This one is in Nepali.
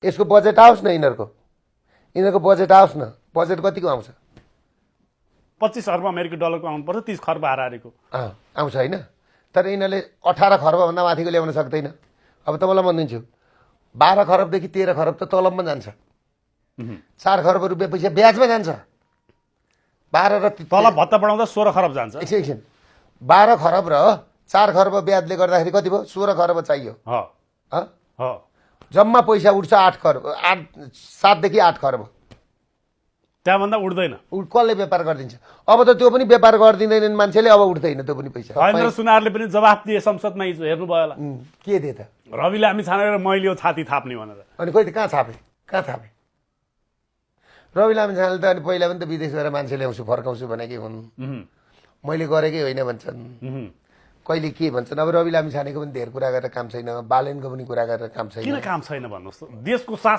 यसको बजेट आओस् न यिनीहरूको बजेट आओस् न बजेट कतिको आउँछ 25 अर्ब अमेरिकी डलरको आउनुपर्छ 30 खर्ब हाराहारीको आउँछ होइन तर यिनीहरूले 18 खर्बभन्दा माथिको ल्याउन सक्दैन अब तपाईँलाई म दिन्छु 12 खरबदेखि 13 खरब त तलबमा जान्छ 4 खरब रुपियाँ पैसा ब्याजमा जान्छ 12 र तलब भत्ता बढाउँदा 16 खरब जान्छ एकछिन 12 खरब र 4 खरब ब्याजले गर्दाखेरि कति भयो 16 खरब चाहियो जम्मा पैसा उठ्छ 8 खरब 7 देखि 8 खरब त्यहाँभन्दा उठ्दैन कसले व्यापार गरिदिन्छ अब त त्यो पनि व्यापार गरिदिँदैनन् मान्छेले अब उठ्दैन त्यो पनि पैसा महेन्द्र सुनारले पनि जवाफ दिए संसदमा हिजो हेर्नुभयो होला के दिए त रवि लामी छानेर मैले यो छाती थाप्ने भनेर अनि खोइ त कहाँ थापे रवि लामी छानेले त अनि पहिला पनि त विदेश गएर मान्छे ल्याउँछु फर्काउँछु भनेकै हुन् मैले गरेकै होइन भन्छन् कहिले के भन्छन् अब रवि लामी छानेको पनि धेर कुरा गरेर काम छैन बालेनको पनि कुरा गरेर काम छैन किन काम छैन भन्नुहोस् त देशको शासन